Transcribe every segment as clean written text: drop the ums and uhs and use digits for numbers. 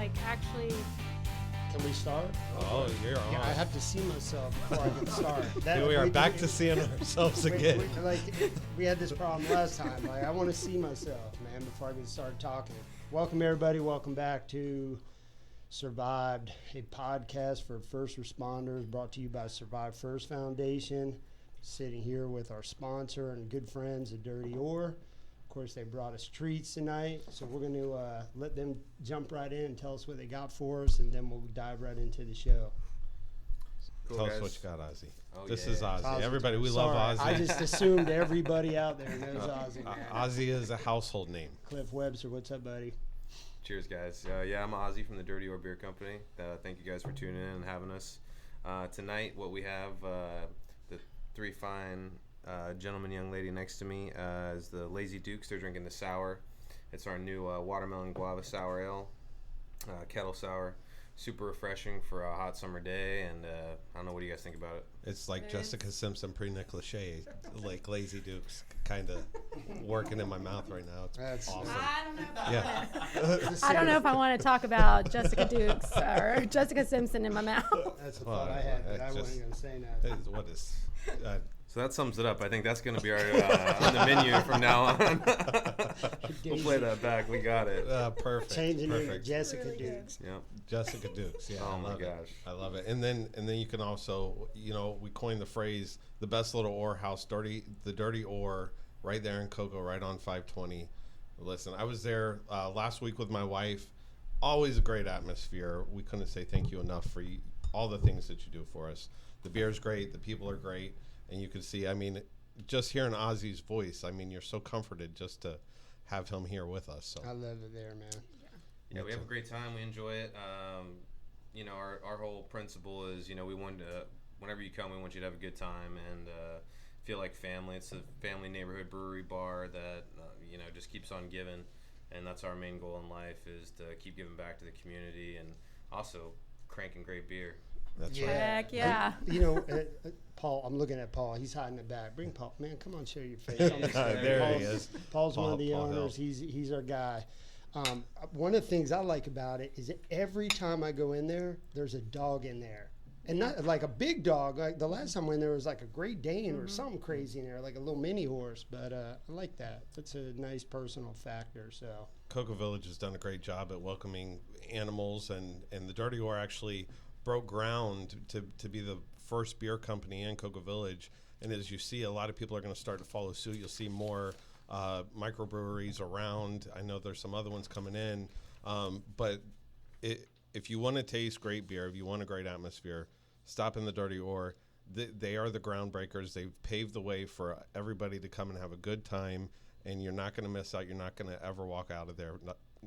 like actually. Can we start? Oh, you're on. Yeah, I have to see myself before I can start. Here we are back to seeing ourselves again. We had this problem last time. Like, I want to see myself, man, before I can start talking. Welcome, everybody. Welcome back to Survived, a podcast for first responders brought to you by Survive First Foundation. Sitting here with our sponsor and good friends at Dirty Ore. Of course, they brought us treats tonight, so we're going to let them jump right in and tell us what they got for us, and then we'll dive right into the show. Cool, tell us what you got, Ozzy. Oh, this is Ozzy. Ozzy. Everybody, we Sorry, love Ozzy. I just assumed everybody out there knows Ozzy. Ozzy is a household name. Cliff Webster, what's up, buddy? Cheers, guys. Yeah, I'm Ozzy from the Dirty Ore Beer Company. Thank you guys for tuning in and having us. Tonight, what we have, the three fine gentleman, young lady next to me is the Lazy Dukes. They're drinking the sour. It's our new watermelon guava sour ale, kettle sour. Super refreshing for a hot summer day, and I don't know, what do you guys think about it? It's like Jessica Simpson pre-Nick Lachey, like Lazy Dukes, kind of working in my mouth right now. It's awesome. I don't know if I want to talk about Jessica Dukes or Jessica Simpson in my mouth. That's a thought I had, but I wasn't going to say nothing. What is... So that sums it up. I think that's going to be our on the menu from now on. We'll play that back. We got it. Perfect. Changing it to Jessica Dukes. Yep. Jessica Dukes. Yeah. Oh my gosh. I love it. And then you can also, we coined the phrase the best little ore house, the Dirty Ore, right there in Cocoa, right on 520. Listen, I was there last week with my wife. Always a great atmosphere. We couldn't say thank you enough for all the things that you do for us. The beer's great. The people are great. And you can see, just hearing Ozzy's voice, you're so comforted just to have him here with us. So I love it there, man. Yeah, we have a great time. We enjoy it. Our whole principle is, we want to, whenever you come, we want you to have a good time and feel like family. It's a family neighborhood brewery bar that, just keeps on giving. And that's our main goal in life, is to keep giving back to the community and also cranking great beer. That's right. Heck yeah. Paul, I'm looking at Paul. He's hiding in the back. Bring Paul. Man, come on, show your face. There he is. Paul's one of the owners. He's our guy. One of the things I like about it is that every time I go in there, there's a dog in there. And not like a big dog. Like the last time I went there was like a Great Dane or something crazy in there, like a little mini horse. But I like that. That's a nice personal factor. So Cocoa Village has done a great job at welcoming animals, and the Dirty Ore actually broke ground to be the first beer company in Cocoa Village. And as you see, a lot of people are going to start to follow suit. You'll see more microbreweries around. I know there's some other ones coming in. But if you want to taste great beer, if you want a great atmosphere, stop in the Dirty Ore. They are the groundbreakers. They've paved the way for everybody to come and have a good time. And you're not going to miss out. You're not going to ever walk out of there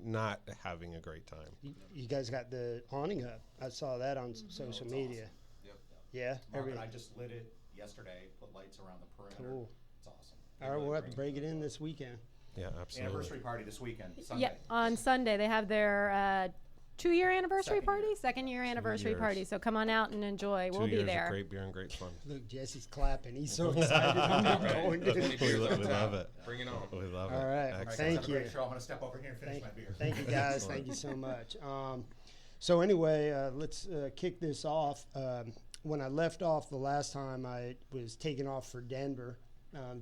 not having a great time. You guys got the awning up. I saw that on social media. Yep. Yeah. Mark and I just lit it yesterday, put lights around the perimeter. Cool. It's awesome. All right, we'll have to break it in this weekend. Yeah, absolutely. Anniversary party this weekend, Sunday. Yeah, on Sunday they have their 2-year anniversary party, second-year anniversary party. So come on out and enjoy. We'll be there. 2 years of great beer and great fun. Look, Jesse's clapping. He's so excited. I'm going to. We love it. Bring it on. We love it. All right. Excellent. Thank you. I'm going to step over here and finish my beer. Thank you, guys. Thank you so much. So anyway, let's kick this off. When I left off the last time, I was taking off for Denver,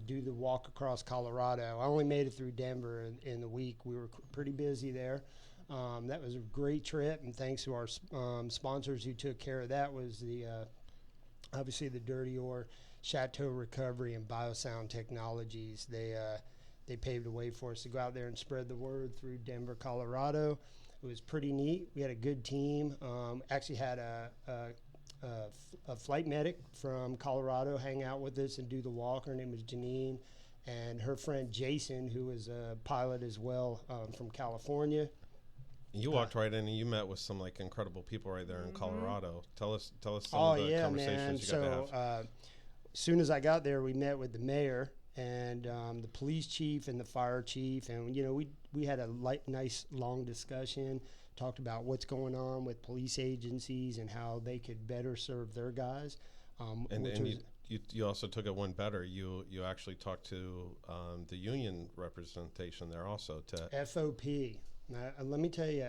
do the walk across Colorado. I only made it through Denver in the week. We were pretty busy there. That was a great trip, and thanks to our sponsors who took care of that was obviously the Dirty Ore, Chateau Recovery, and Biosound Technologies. They paved the way for us to go out there and spread the word through Denver, Colorado. It was pretty neat. We had a good team. Actually had a flight medic from Colorado hang out with us and do the walk. Her name was Janine, and her friend Jason, who was a pilot as well from California. You walked right in and you met with some incredible people right there in Colorado. Tell us some of the conversations you got to have. As soon as I got there, we met with the mayor and the police chief and the fire chief, and we had a nice long discussion. Talked about what's going on with police agencies and how they could better serve their guys. You also took it one better. You actually talked to the union representation there also. FOP. Let me tell you,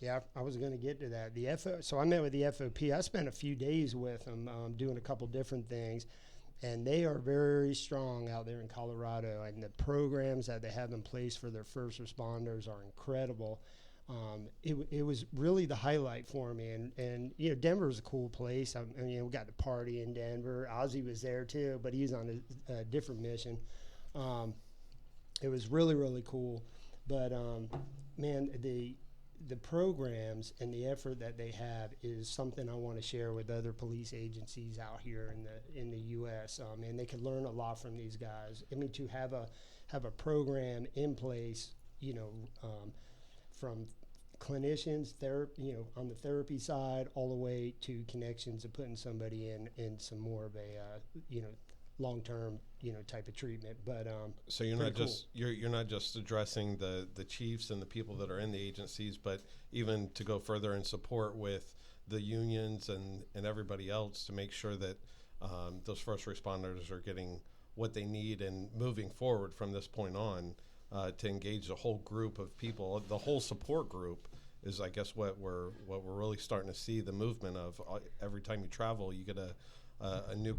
Yeah, I was going to get to that. So I met with the FOP. I spent a few days with them doing a couple different things, and they are very strong out there in Colorado. And the programs that they have in place for their first responders are incredible. It was really the highlight for me. And Denver's a cool place. We got to party in Denver. Ozzy was there too, but he's on a different mission. It was really, really cool. But, man, the programs and the effort that they have is something I want to share with other police agencies out here in the U.S. And they can learn a lot from these guys. I mean, to have a program in place, from clinicians, on the therapy side, all the way to connections of putting somebody in some more of a long-term type of treatment. But so you're not just you're not just addressing the chiefs and the people that are in the agencies, but even to go further in support with the unions and everybody else to make sure that those first responders are getting what they need and moving forward from this point on to engage the whole group of people. The whole support group is, I guess, what we're really starting to see the movement of. Every time you travel, you get a new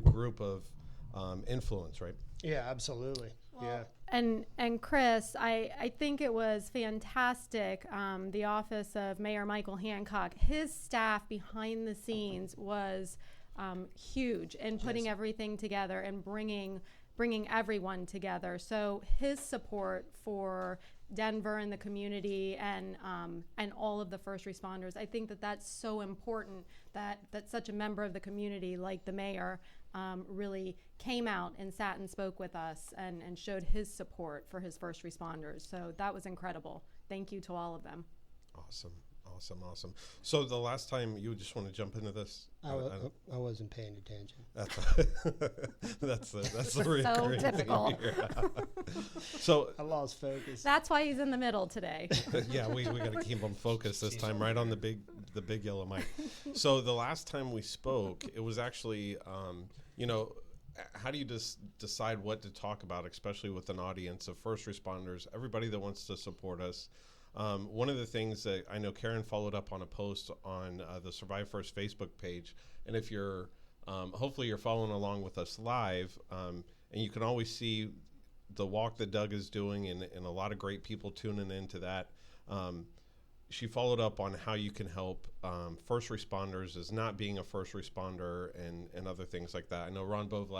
group of influence, right? Yeah, absolutely. Well, and Chris, I think it was fantastic. The office of Mayor Michael Hancock, his staff behind the scenes was huge in putting everything together and bringing everyone together. So his support for Denver and the community and all of the first responders, I think that's so important that such a member of the community like the mayor really came out and sat and spoke with us and showed his support for his first responders. So that was incredible. Thank you to all of them. Awesome. So the last time, you just want to jump into this? I wasn't paying attention. That's the recurring so typical. thing here. So I lost focus. That's why he's in the middle today. yeah, we got to keep him focused this time, right on the big yellow mic. So the last time we spoke, it was actually, how do you decide what to talk about, especially with an audience of first responders, everybody that wants to support us? One of the things that I know Karen followed up on a post on the Survive First Facebook page, and if you're, hopefully you're following along with us live, and you can always see the walk that Doug is doing and a lot of great people tuning into that. She followed up on how you can help first responders as not being a first responder and other things like that. I know Ron Bove the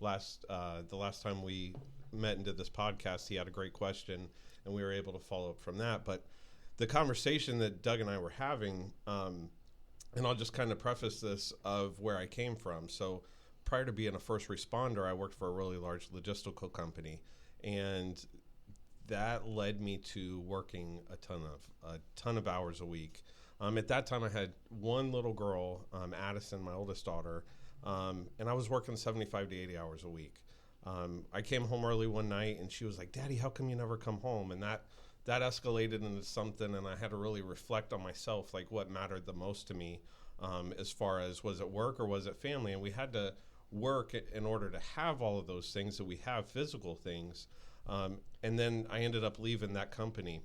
last time we met and did this podcast, he had a great question, and we were able to follow up from that. But the conversation that Doug and I were having, and I'll just kind of preface this of where I came from. So prior to being a first responder, I worked for a really large logistical company, and that led me to working a ton of hours a week. At that time, I had one little girl, Addison, my oldest daughter, and I was working 75 to 80 hours a week. I came home early one night, and she was like, "Daddy, how come you never come home?" And that escalated into something, and I had to really reflect on myself, like what mattered the most to me, as far as was it work or was it family? And we had to work in order to have all of those things that we have, physical things. And then I ended up leaving that company.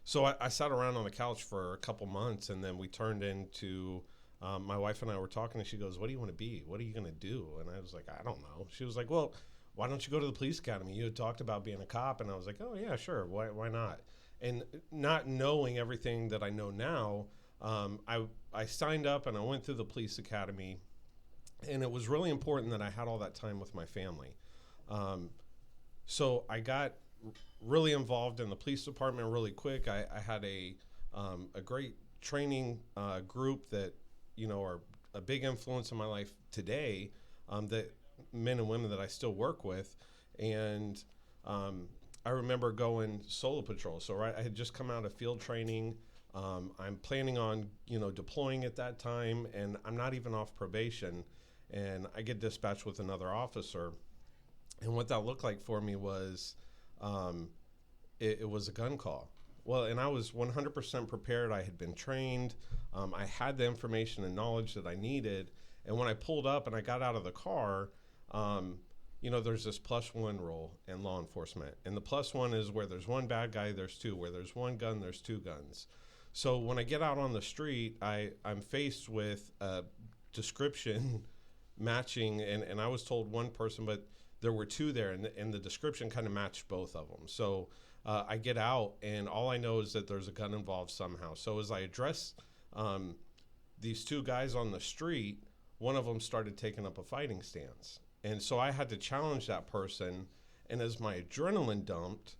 So I sat around on the couch for a couple months, and then we turned into, my wife and I were talking, and she goes, "What do you want to be? What are you going to do?" And I was like, "I don't know." She was like, "Well, why don't you go to the police academy? You had talked about being a cop." And I was like, "Oh yeah, sure. Why not?" And not knowing everything that I know now, I signed up and I went through the police academy, and it was really important that I had all that time with my family. So I got really involved in the police department really quick. I had a great training group that, are a big influence in my life today, that men and women that I still work with. And I remember going solo patrol. So I had just come out of field training. I'm planning on, deploying at that time, and I'm not even off probation. And I get dispatched with another officer. And what that looked like for me was, it was a gun call. Well, and I was 100% prepared. I had been trained. I had the information and knowledge that I needed. And when I pulled up and I got out of the car, there's this +1 rule in law enforcement. And the +1 is where there's one bad guy, there's two. Where there's one gun, there's two guns. So when I get out on the street, I'm faced with a description matching, and I was told one person, but there were two there, and the description kind of matched both of them. So I get out, and all I know is that there's a gun involved somehow. So as I address these two guys on the street, one of them started taking up a fighting stance. And so I had to challenge that person. And as my adrenaline dumped,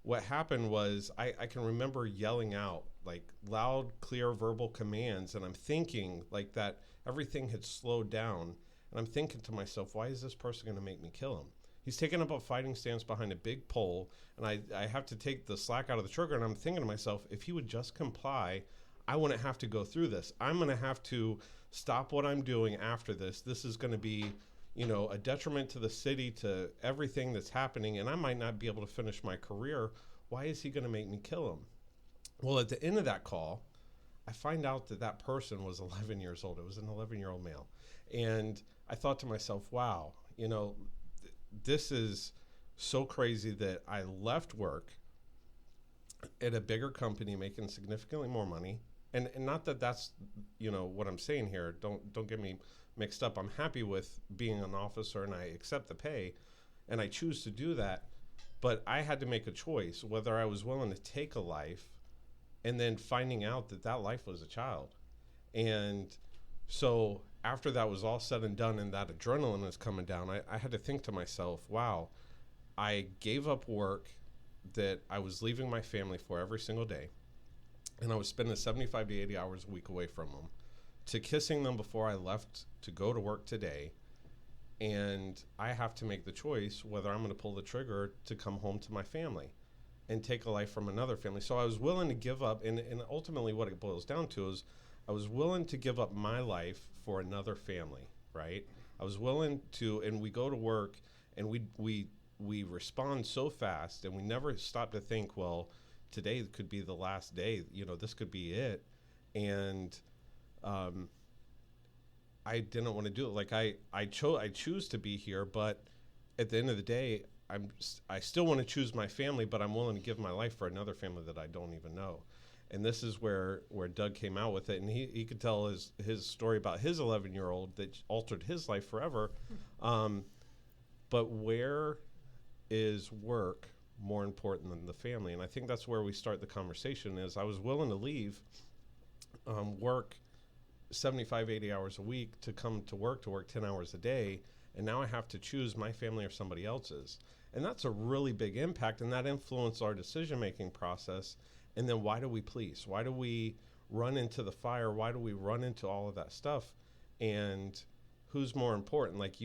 what happened was I can remember yelling out like loud, clear verbal commands. And I'm thinking like that everything had slowed down. And I'm thinking to myself, why is this person going to make me kill him? He's taking up a fighting stance behind a big pole. And I have to take the slack out of the trigger. And I'm thinking to myself, if he would just comply, I wouldn't have to go through this. I'm going to have to stop what I'm doing after this. This is going to be, a detriment to the city, to everything that's happening, and I might not be able to finish my career. Why is he going to make me kill him? Well, at the end of that call, I find out that person was 11 years old. It was an 11-year-old male. And I thought to myself, wow, this is so crazy that I left work at a bigger company making significantly more money. And not that that's, what I'm saying here. Don't get me mixed up. I'm happy with being an officer, and I accept the pay, and I choose to do that. But I had to make a choice whether I was willing to take a life, and then finding out that life was a child. And so after that was all said and done, and that adrenaline was coming down, I had to think to myself, wow, I gave up work that I was leaving my family for every single day. And I was spending 75 to 80 hours a week away from them, to kissing them before I left to go to work today. And I have to make the choice whether I'm going to pull the trigger to come home to my family and take a life from another family. So I was willing to give up, and ultimately what it boils down to is I was willing to give up my life for another family, right? I was willing to, and we go to work, and we respond so fast, and we never stop to think, well, today could be the last day, this could be it. And I didn't want to do it. Like I choose to be here, but at the end of the day, I still want to choose my family, but I'm willing to give my life for another family that I don't even know. And this is where Doug came out with it, and he could tell his story about his 11-year-old that altered his life forever. But where is work more important than the family? And I think that's where we start the conversation. Is I was willing to leave work 75, 80 hours a week to come to work 10 hours a day, and now I have to choose my family or somebody else's. And that's a really big impact, and that influences our decision-making process. And then why do we police? Why do we run into the fire? Why do we run into all of that stuff? And who's more important? Like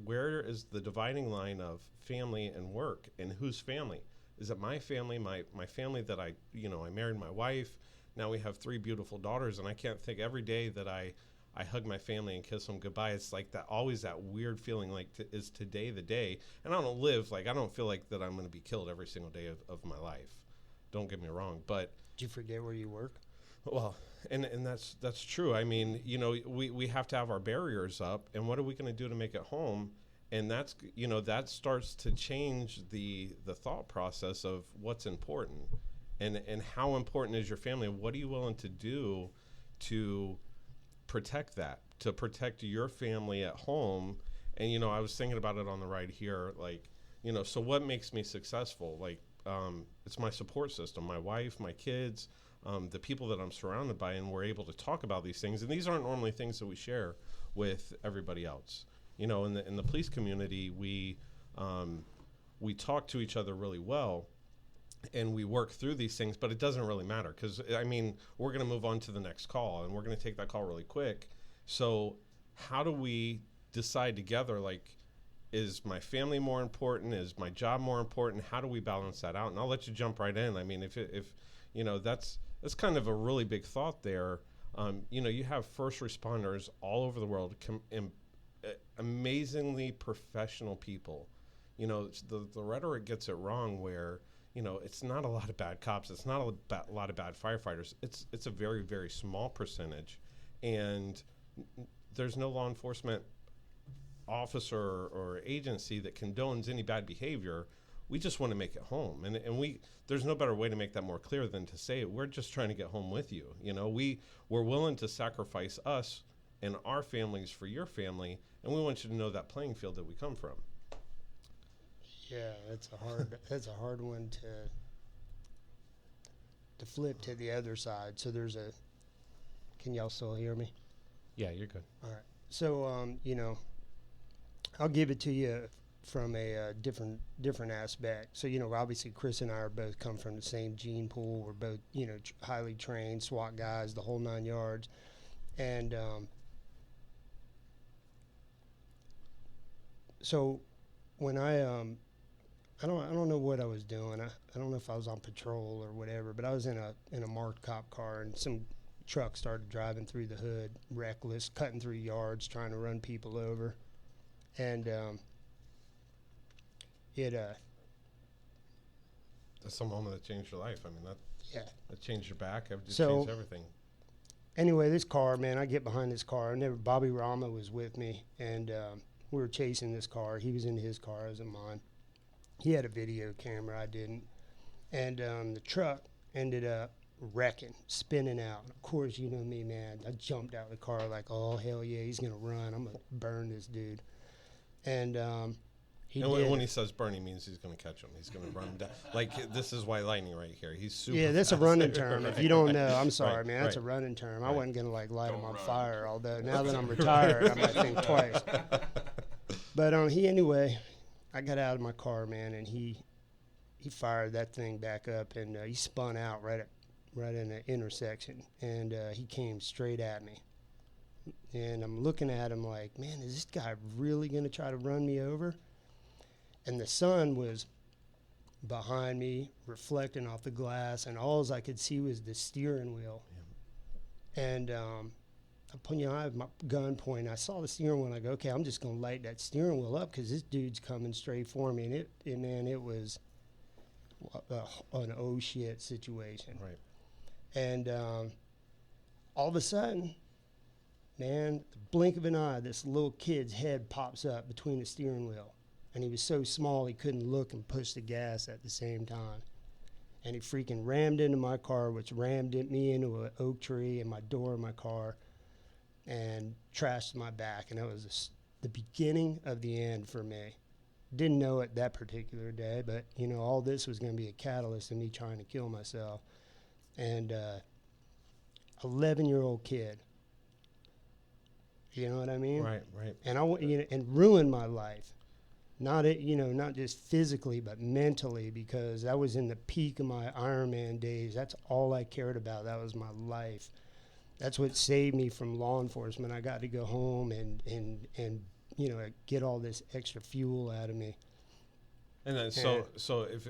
where is the dividing line of family and work, and whose family? Is it my family, my family that I married my wife? Now we have 3 beautiful daughters, and I can't think every day that I hug my family and kiss them goodbye. It's like that, always that weird feeling like, is today the day? And I don't feel like that I'm going to be killed every single day of my life. Don't get me wrong, but Did you forget where you work? well, and that's true. I mean, we have to have our barriers up, and what are we going to do to make it home? And that's, that starts to change the thought process of what's important, and how important is your family, and what are you willing to do to protect that, to protect your family at home. And I was thinking about it on the ride here, like, so what makes me successful? Like, it's my support system, my wife, my kids, the people that I'm surrounded by, and we're able to talk about these things. And these aren't normally things that we share with everybody else. In the police community, we talk to each other really well, and we work through these things, but it doesn't really matter, because we're going to move on to the next call, and we're going to take that call really quick. So how do we decide together, like, is my family more important? Is my job more important? How do we balance that out? And I'll let you jump right in. I mean, if that's kind of a really big thought there. You have first responders all over the world, amazingly professional people. The rhetoric gets it wrong, where it's not a lot of bad cops. It's not a lot of bad firefighters. It's a very, very small percentage, and there's no law enforcement officer or agency that condones any bad behavior. We just want to make it home, and there's no better way to make that more clear than to say we're just trying to get home with you. You know, we're willing to sacrifice us and our families for your family, and we want you to know that playing field that we come from. Yeah, that's a hard one to flip to the other side. So can y'all still hear me? Yeah, you're good. All right. So you know, I'll give it to you from a different aspect. So, you know, obviously Chris and I are both come from the same gene pool. We're both, you know, highly trained SWAT guys, the whole 9 yards. And so when I don't know what I was doing. I don't know if I was on patrol or whatever, but I was in a marked cop car, and some truck started driving through the hood, reckless, cutting through yards, trying to run people over. And That's a moment that changed your life. I mean, that changed your back. It just changed everything. Anyway, this car, man, I get behind this car. Bobby Rama was with me, and we were chasing this car. He was in his car, I was in mine. He had a video camera, I didn't. And the truck ended up wrecking, spinning out. And of course, you know me, man. I jumped out of the car like, oh, hell yeah, he's going to run. I'm going to burn this dude. And when he says burn, he means he's going to catch him. He's going to run him down. Like, this is White Lightning right here. He's super Yeah, that's fast. a running term. Right. If you don't know, I'm sorry, Right, man. That's right. a running term. I Right. wasn't going to, like, light him Don't on run. fire, although now that I'm retired, I might think twice. But anyway, I got out of my car, man, and he fired that thing back up, and he spun out right in the intersection, and he came straight at me. And I'm looking at him like, man, is this guy really going to try to run me over? And the sun was behind me, reflecting off the glass, and all I could see was the steering wheel. Yeah. And I had my gun pointing. I saw the steering wheel, and I go, okay, I'm just going to light that steering wheel up because this dude's coming straight for me. And it was an oh shit situation. Right. And all of a sudden, man, the blink of an eye, this little kid's head pops up between the steering wheel. And he was so small he couldn't look and push the gas at the same time. And he freaking rammed into my car, which rammed me into an oak tree and my door of my car, and trashed my back. And that was the beginning of the end for me. Didn't know it that particular day, but, you know, all this was going to be a catalyst of me trying to kill myself. And 11-year-old kid. You know what I mean? Right. And and ruined my life. Not just physically, but mentally, because I was in the peak of my Ironman days. That's all I cared about. That was my life. That's what saved me from law enforcement. I got to go home and you know, get all this extra fuel out of me. And then, so if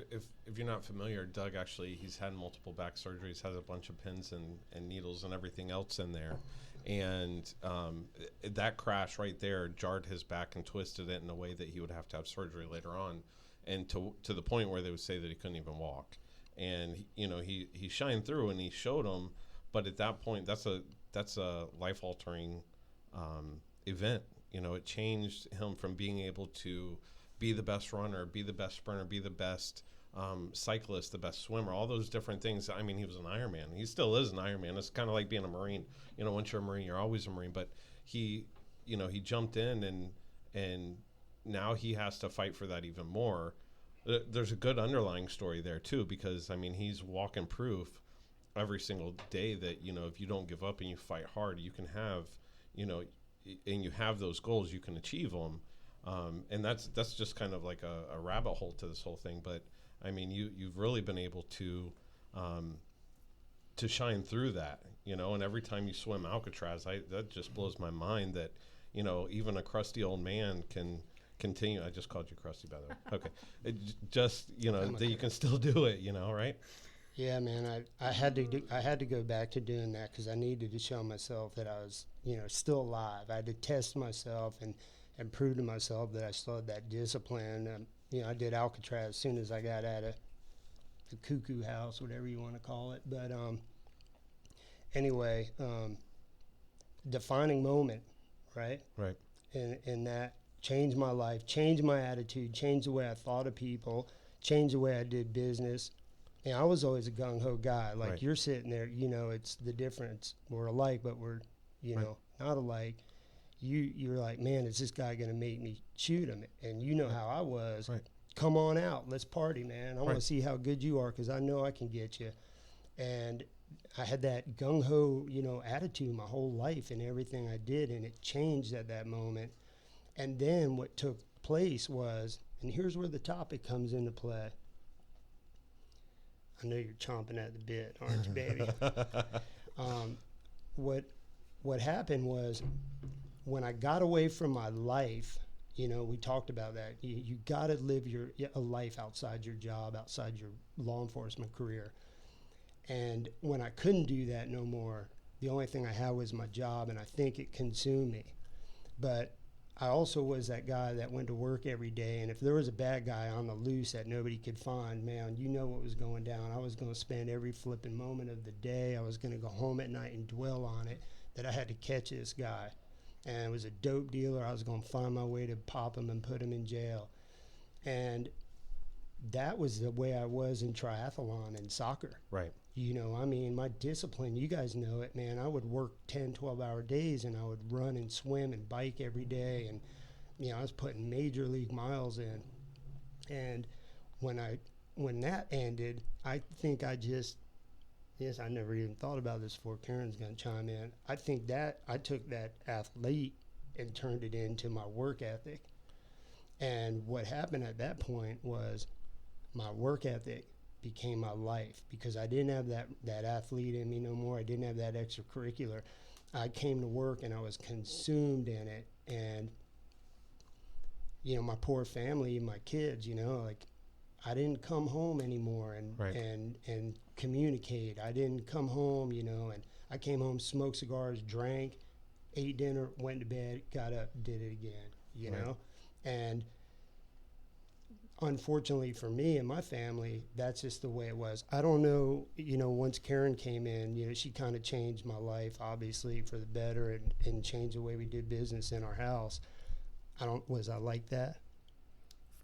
you're not familiar, Doug actually, he's had multiple back surgeries, has a bunch of pins and needles and everything else in there. And that crash right there jarred his back and twisted it in a way that he would have to have surgery later on, and to the point where they would say that he couldn't even walk. And he shined through and he showed them, but at that point, that's a life altering event. You know, it changed him from being able to be the best runner, be the best sprinter, be the best cyclist, the best swimmer, all those different things. I mean, he was an Ironman. He still is an Ironman. It's kind of like being a Marine. You know, once you're a Marine, you're always a Marine. But he jumped in, and now he has to fight for that even more. There's a good underlying story there too, because I mean, he's walking proof every single day that, you know, if you don't give up and you fight hard, you can have, you know, and you have those goals, you can achieve them. And that's just kind of like a rabbit hole to this whole thing. But I mean, you've really been able to shine through that, you know. And every time you swim Alcatraz, that just blows my mind that, you know, even a crusty old man can continue. I just called you crusty, by the way. Okay, that you can still do it, you know, right? Yeah, man. I had to go back to doing that because I needed to show myself that I was, you know, still alive. I had to test myself and prove to myself that I still had that discipline. You know, I did Alcatraz as soon as I got out of the cuckoo house, whatever you want to call it. But anyway, defining moment, right? Right. In that, changed my life, changed my attitude, changed the way I thought of people, changed the way I did business. And I was always a gung-ho guy. Like, Right. you're sitting there, you know, it's the difference. We're alike, but we're, you Right. know, not alike. You're like, man, is this guy going to make me shoot him? And you know how I was. Right. Come on out. Let's party, man. I want Right. to see how good you are because I know I can get you. And I had that gung-ho, you know, attitude my whole life in everything I did, and it changed at that moment. And then what took place was, and here's where the topic comes into play. I know you're chomping at the bit, aren't you, baby? What happened was, when I got away from my life, you know, we talked about that. You got to live a life outside your job, outside your law enforcement career. And when I couldn't do that no more, the only thing I had was my job, and I think it consumed me. But I also was that guy that went to work every day, and if there was a bad guy on the loose that nobody could find, man, you know what was going down. I was going to spend every flipping moment of the day. I was going to go home at night and dwell on it, that I had to catch this guy. And it was a dope dealer. I was going to find my way to pop him and put him in jail. And that was the way I was in triathlon and soccer. Right. You know, I mean, my discipline, you guys know it, man. I would work 10, 12-hour days, and I would run and swim and bike every day. And, you know, I was putting major league miles in. And when that ended, I think I never even thought about this before Karen's going to chime in. I think that I took that athlete and turned it into my work ethic. And what happened at that point was my work ethic became my life, because I didn't have that athlete in me no more. I didn't have that extracurricular. I came to work and I was consumed in it. And, you know, my poor family, my kids, you know, like, I didn't come home anymore and Right. and communicate. I didn't come home, you know, and I came home, smoked cigars, drank, ate dinner, went to bed, got up, did it again, you Right. know? And unfortunately for me and my family, that's just the way it was. I don't know, you know, once Karen came in, you know, she kind of changed my life, obviously, for the better, and changed the way we did business in our house. Was I like that?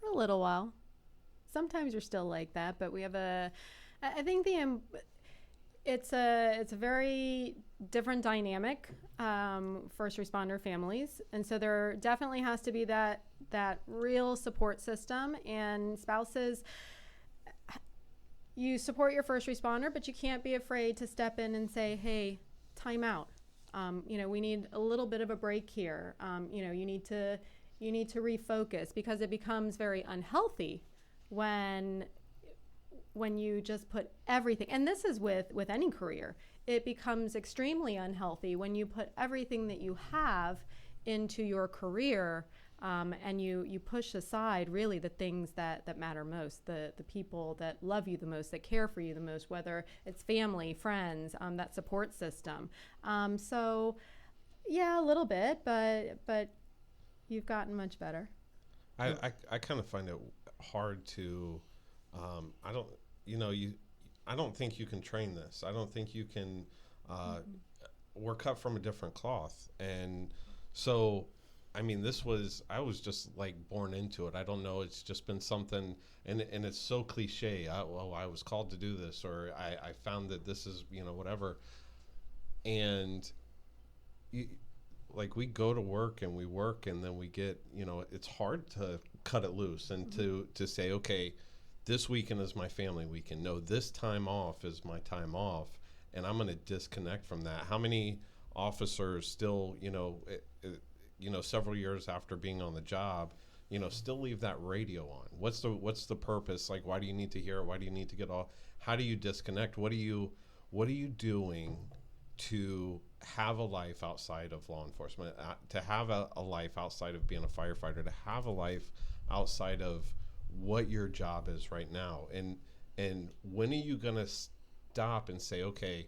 For a little while. Sometimes you're still like that, but we have I think it's a very different dynamic, first responder families. And so there definitely has to be that real support system, and spouses, you support your first responder, but you can't be afraid to step in and say, hey, time out. You know, we need a little bit of a break here. You know, you need to refocus, because it becomes very unhealthy when you just put everything, and this is with any career, it becomes extremely unhealthy when you put everything that you have into your career, and you push aside really the things that matter most, the people that love you the most, that care for you the most, whether it's family, friends, that support system. So yeah, a little bit, but you've gotten much better. I kind of find it hard to, I don't think you can train this. I don't think you can, we're cut from a different cloth. And so, I mean, I was just like born into it. I don't know. It's just been something, and it's so cliche. I was called to do this, or I found that this is, you know, whatever. And like, we go to work and we work, and then we get, you know, it's hard to cut it loose and to say, okay, this weekend is my family weekend. No, this time off is my time off, and I'm going to disconnect from that. How many officers still, you know, several years after being on the job, you know, still leave that radio on? What's the purpose? Like, why do you need to hear it? Why do you need to get off? How do you disconnect? What are you doing to have a life outside of law enforcement, to have a life outside of being a firefighter, to have a life outside of what your job is right now? And when are you going to stop and say, okay,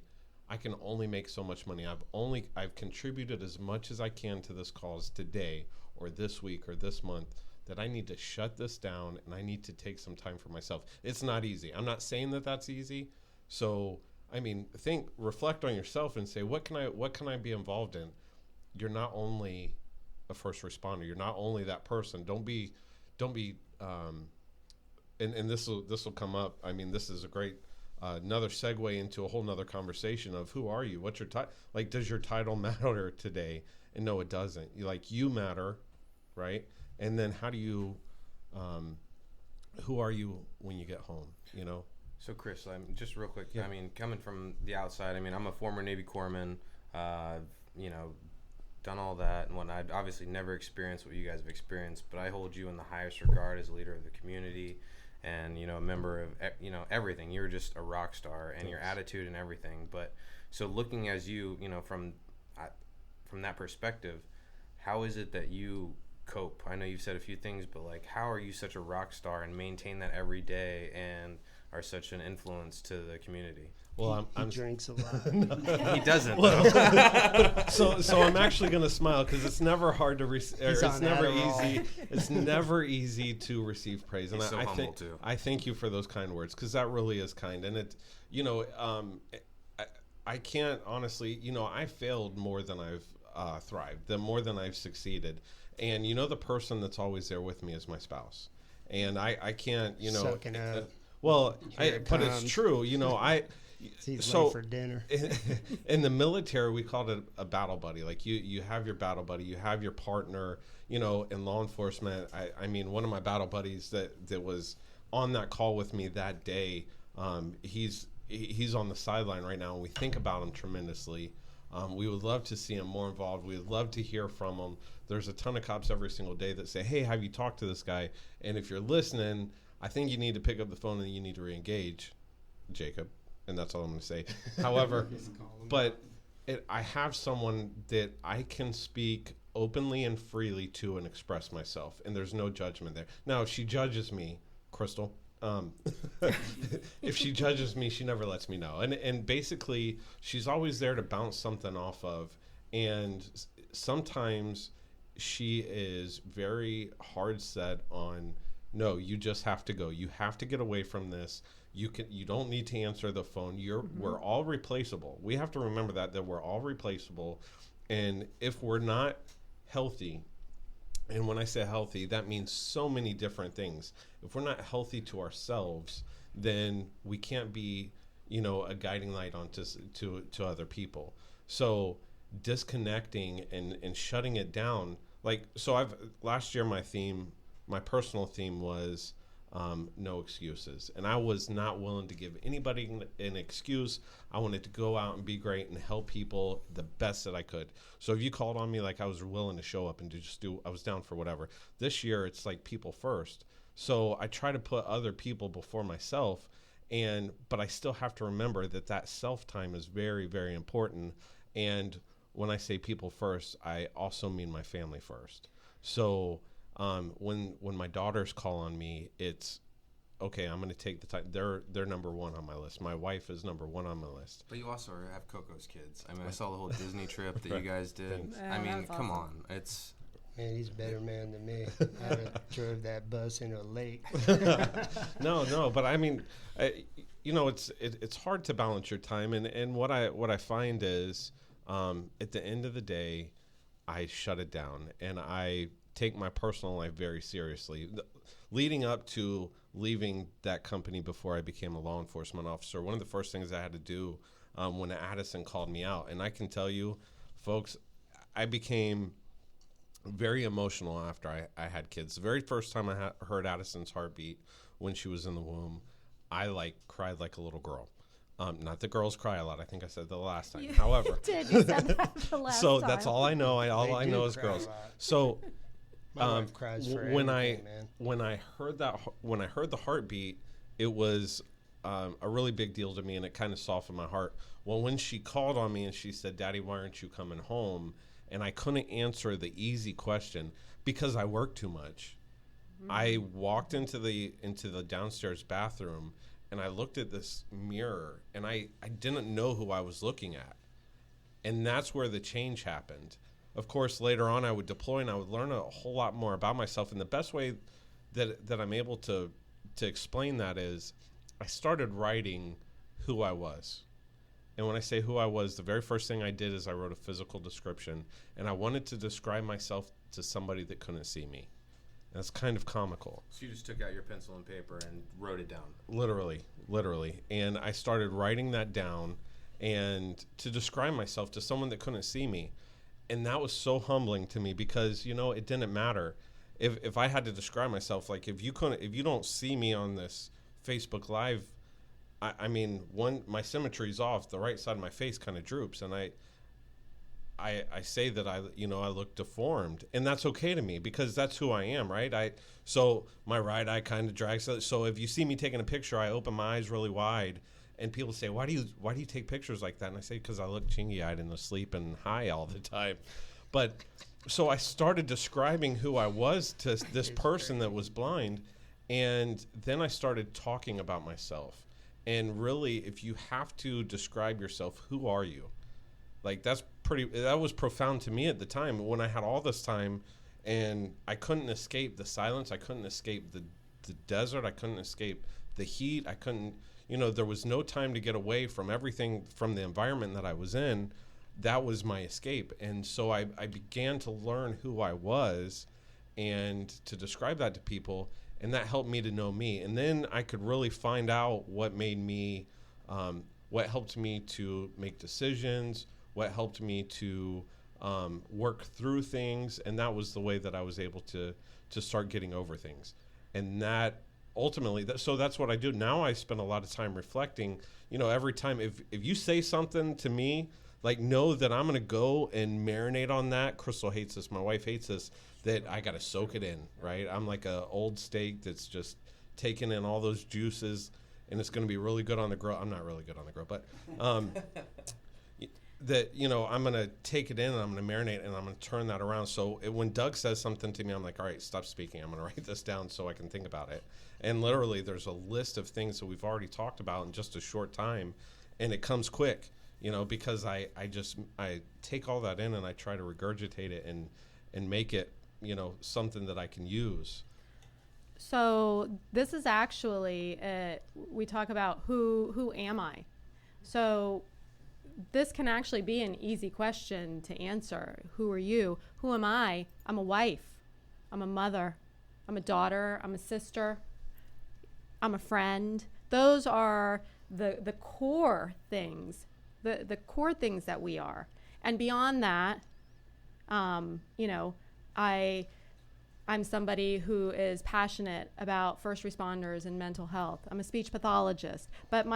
I can only make so much money. I've contributed as much as I can to this cause today, or this week, or this month, that I need to shut this down, and I need to take some time for myself. It's not easy. I'm not saying that that's easy. So, I mean, reflect on yourself and say, what can I be involved in? You're not only a first responder. You're not only that person. Don't be, and this will come up. I mean, this is a great another segue into a whole nother conversation of who are you? What's your title? Like, does your title matter today? And no, it doesn't. You matter, right? And then how do you, who are you when you get home? You know. So Chris, just real quick. Yeah. I mean, coming from the outside, I mean, I'm a former Navy corpsman. You know, done all that and whatnot. I've obviously never experienced what you guys have experienced, but I hold you in the highest regard as a leader of the community, and you know, a member of everything. You're just a rock star, and your attitude and everything. But so looking as you know from that perspective, how is it that you cope? I know you've said a few things, but like, how are you such a rock star and maintain that every day and are such an influence to the community? Well, he drinks a lot. He doesn't. So I'm actually going to smile because it's never hard to it's never Adderall. easy. It's never easy to receive praise. He's And so I humble think too. I thank you for those kind words because that really is kind. And it, you know, I can't honestly, you know, I failed more than I've thrived, more than I've succeeded. And you know, the person that's always there with me is my spouse. And I can't, you know, Sucking up. well, Here it but it's comes. true. You know, He's so late for dinner. in the military, we called it a battle buddy. Like you have your battle buddy, you have your partner. You know, in law enforcement, I mean, one of my battle buddies that was on that call with me that day, he's on the sideline right now, and we think about him tremendously. We would love to see him more involved. We would love to hear from him. There's a ton of cops every single day that say, "Hey, have you talked to this guy?" And if you're listening, I think you need to pick up the phone and you need to re-engage, Jacob. And that's all I'm going to say. However, but I have someone that I can speak openly and freely to and express myself, and there's no judgment there. Now, if she judges me, Crystal, if she judges me, she never lets me know. And basically, she's always there to bounce something off of. And sometimes she is very hard set on, no, you just have to go. You have to get away from this. You don't need to answer the phone. We're all replaceable. We have to remember that we're all replaceable. And if we're not healthy, and when I say healthy, that means so many different things. If we're not healthy to ourselves, then we can't be, you know, a guiding light to other people. So disconnecting and shutting it down. Like, so last year my personal theme was no excuses. And I was not willing to give anybody an excuse. I wanted to go out and be great and help people the best that I could. So if you called on me, like, I was willing to show up and I was down for whatever. This year, it's like people first. So I try to put other people before myself, but I still have to remember that self-time is very, very important. And when I say people first, I also mean my family first. So when my daughters call on me, it's okay. I'm going to take the time. They're number one on my list. My wife is number one on my list. But you also have Coco's kids. I mean, I saw the whole Disney trip that you guys did. Yeah, I mean, that's come awesome. on, it's. Man, he's a better man than me. I drove that bus into a lake. No, but I mean, you know, it's hard to balance your time, and what I find is, at the end of the day, I shut it down and I take my personal life very seriously. Leading up to leaving that company before I became a law enforcement officer, one of the first things I had to do when Addison called me out, and I can tell you, folks, I became very emotional after I had kids. The very first time I heard Addison's heartbeat when she was in the womb, I cried like a little girl. Not that girls cry a lot. I think I said that the last time. However, You said that the last so time. that's all I know. All They I do know is cry a girls. lot. So My wife cries for when everything, man. when I heard the heartbeat, it was a really big deal to me, and it kind of softened my heart. Well, when she called on me and she said, "Daddy, why aren't you coming home?" and I couldn't answer the easy question because I work too much. I walked into the downstairs bathroom and I looked at this mirror and I didn't know who I was looking at. And that's where the change happened. Of course, later on I would deploy and I would learn a whole lot more about myself. And the best way that I'm able to explain that is I started writing who I was. And when I say who I was, the very first thing I did is I wrote a physical description. And I wanted to describe myself to somebody that couldn't see me. That's kind of comical. So you just took out your pencil and paper and wrote it down. Literally. And I started writing that down and to describe myself to someone that couldn't see me. And that was so humbling to me because, it didn't matter. If I had to describe myself, like if you don't see me on this Facebook Live, my symmetry's off. The right side of my face kind of droops, and I say that I look deformed, and that's okay to me because that's who I am, right? So my right eye kind of drags. So if you see me taking a picture, I open my eyes really wide, and people say, "Why do you take pictures like that?" And I say, "Because I look chingy-eyed and asleep and high all the time." But so I started describing who I was to this person that was blind, and then I started talking about myself. And really, if you have to describe yourself, who are you? Like that was profound to me at the time when I had all this time and I couldn't escape the silence. I couldn't escape the desert. I couldn't escape the heat. I couldn't, there was no time to get away from everything, from the environment that I was in. That was my escape. And so I began to learn who I was and to describe that to people. And that helped me to know me. And then I could really find out what made me, what helped me to make decisions, what helped me to work through things. And that was the way that I was able to start getting over things. And that ultimately, so that's what I do. Now I spend a lot of time reflecting, every time if you say something to me, like know that I'm going to go and marinate on that. Crystal hates this. My wife hates this, that I got to soak it in, right? I'm like a old steak that's just taking in all those juices, and it's going to be really good on the grill. I'm not really good on the grill, but that, I'm going to take it in and I'm going to marinate and I'm going to turn that around. So when Doug says something to me, I'm like, all right, stop speaking. I'm going to write this down so I can think about it. And literally there's a list of things that we've already talked about in just a short time, and it comes quick. Because I take all that in and I try to regurgitate it and make it, something that I can use. So this is actually, we talk about who am I? So this can actually be an easy question to answer. Who are you? Who am I? I'm a wife. I'm a mother. I'm a daughter. I'm a sister. I'm a friend. Those are the core things. The core things that we are. And beyond that, I'm somebody who is passionate about first responders and mental health. I'm a speech pathologist. But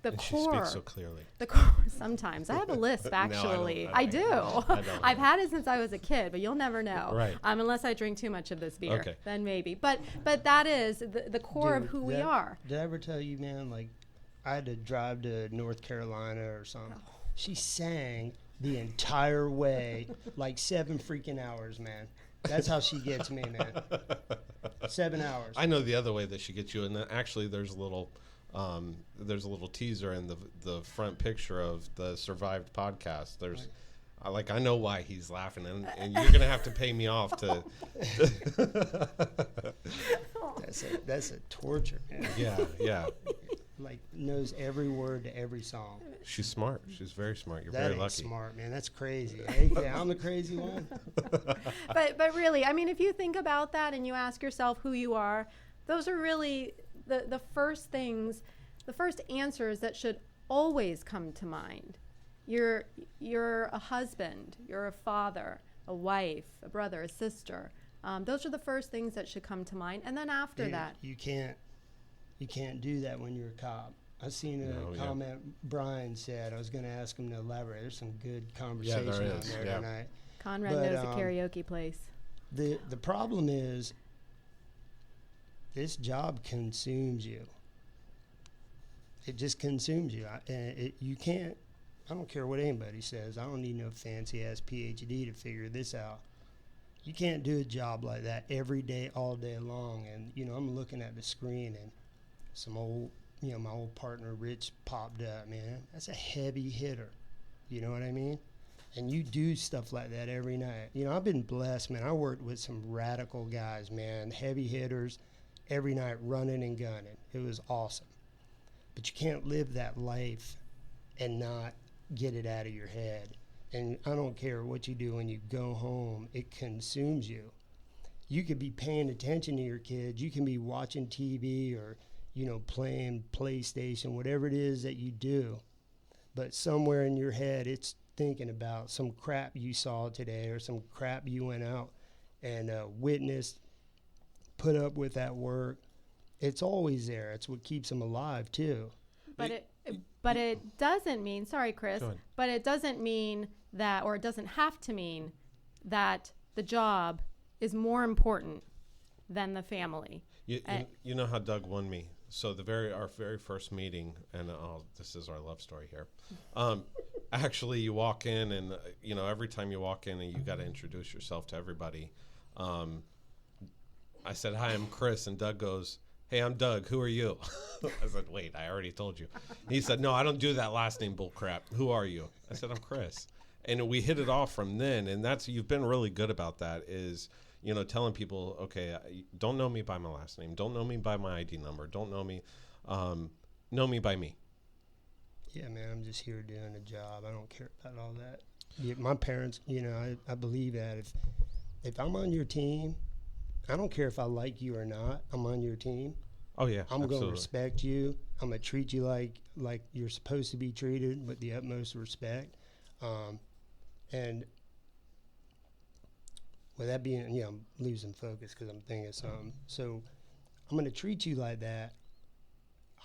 the core. She speaks so clearly. The core, sometimes. I have a lisp, actually. No, I do. I've had it since I was a kid, but you'll never know. Right. Unless I drink too much of this beer. Okay. Then maybe. But that is the core of who we are. Did I ever tell you, man, like, I had to drive to North Carolina or something. Oh. She sang the entire way, like 7 freaking hours, man. That's how she gets me, man. 7 hours. I know the other way that she gets you, and actually there's a little teaser in the front picture of the Survived podcast. There's I know why he's laughing, and you're gonna have to pay me off to. That's a torture, man. Yeah. Like knows every word to every song. She's smart. She's very smart. You're that very ain't lucky. Smart, man. That's crazy. Okay, I'm the crazy one. But really, I mean, if you think about that and you ask yourself who you are, those are really the first things, the first answers that should always come to mind. You're a husband. You're a father, a wife, a brother, a sister. Those are the first things that should come to mind, and then after that, you can't do that when you're a cop. I seen a comment Brian said. I was going to ask him to elaborate. There's some good conversation on there tonight. Conrad knows a karaoke place. The problem is this job consumes you. It just consumes you. You can't. I don't care what anybody says. I don't need no fancy ass PhD to figure this out. You can't do a job like that every day, all day long. And I'm looking at the screen and some old. My old partner Rich popped up, man. That's a heavy hitter. You know what I mean? And you do stuff like that every night. I've been blessed, man. I worked with some radical guys, man, heavy hitters, every night running and gunning. It was awesome. But you can't live that life and not get it out of your head. And I don't care what you do when you go home, it consumes you. You could be paying attention to your kids. You can be watching TV or, playing PlayStation, whatever it is that you do. But somewhere in your head, it's thinking about some crap you saw today or some crap you went out and witnessed, put up with at work. It's always there. It's what keeps them alive, too. But it doesn't mean, sorry, Chris, Go ahead. but it doesn't mean that, or it doesn't have to mean that the job is more important than the family. You know how Doug won me. So our very first meeting, and this is our love story here. Actually, you walk in, and every time you walk in, and you got to introduce yourself to everybody. I said, "Hi, I'm Chris," and Doug goes, "Hey, I'm Doug. Who are you?" I said, "Wait, I already told you." He said, "No, I don't do that last name bull crap. Who are you?" I said, "I'm Chris." And we hit it off from then. And you've been really good about that is, telling people, okay, don't know me by my last name. Don't know me by my ID number. Don't know me. Know me by me. Yeah, man, I'm just here doing a job. I don't care about all that. Yeah, my parents, I believe that if I'm on your team, I don't care if I like you or not. I'm on your team. Oh yeah, I'm going to respect you. I'm going to treat you like you're supposed to be treated with the utmost respect. And with that being, I'm losing focus because I'm thinking of something. So I'm going to treat you like that.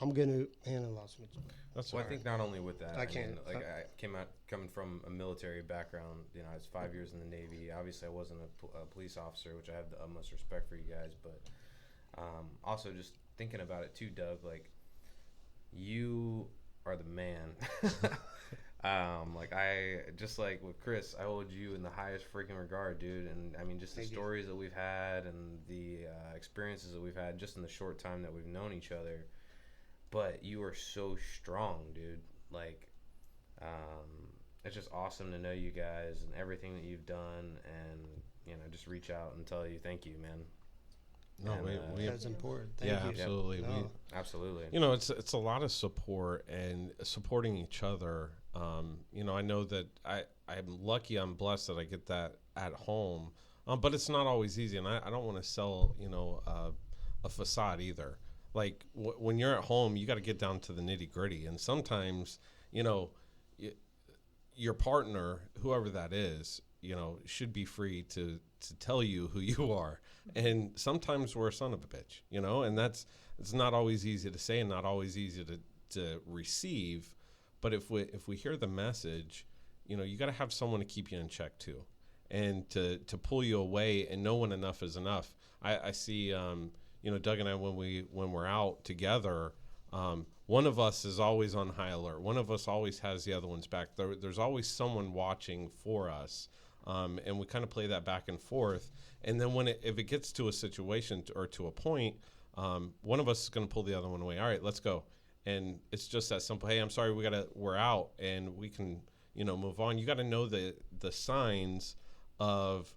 I'm going to, man, I lost my. That's well, all I think not only with that, I can't. I coming from a military background. I was 5 years in the Navy. Obviously, I wasn't a police officer, which I have the utmost respect for you guys. But also just thinking about it too, Doug. Like, you are the man. I just like with Chris, I hold you in the highest freaking regard, dude. And I mean, just the stories that we've had and the experiences that we've had just in the short time that we've known each other. But you are so strong, dude. Like, it's just awesome to know you guys and everything that you've done, and just reach out and tell you thank you, man. No, And, that's important. Thank you. Absolutely. No. Absolutely. It's a lot of support and supporting each other. I know that I'm lucky, I'm blessed that I get that at home, but it's not always easy, and I don't want to sell, a facade either. Like when you're at home, you got to get down to the nitty gritty, and sometimes, your partner, whoever that is, should be free to tell you who you are. And sometimes we're a son of a bitch, and it's not always easy to say and not always easy to receive. But if we hear the message, you got to have someone to keep you in check too, and to pull you away and know when enough is enough. I see, Doug and I, when we're out together, one of us is always on high alert. One of us always has the other one's back. There's always someone watching for us, and we kind of play that back and forth. And then if it gets to a situation or to a point, one of us is going to pull the other one away. All right, let's go. And it's just that simple. Hey, I'm sorry, we're out, and we can, move on. You got to know the signs of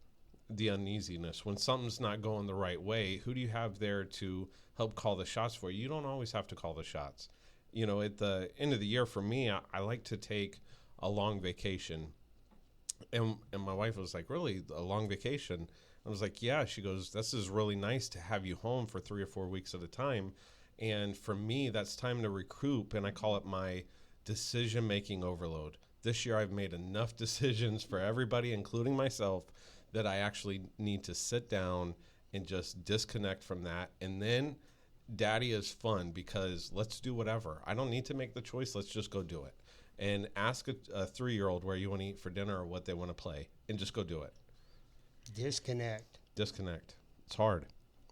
the uneasiness. When something's not going the right way, who do you have there to help call the shots for you? You don't always have to call the shots. At the end of the year for me, I like to take a long vacation. And my wife was like, "Really, a long vacation?" I was like, "Yeah." She goes, "This is really nice to have you home for 3 or 4 weeks at a time." And for me, that's time to recoup, and I call it my decision-making overload. This year, I've made enough decisions for everybody, including myself, that I actually need to sit down and just disconnect from that. And then daddy is fun because let's do whatever. I don't need to make the choice. Let's just go do it. And ask a 3-year-old where you want to eat for dinner or what they want to play, and just go do it. Disconnect. It's hard.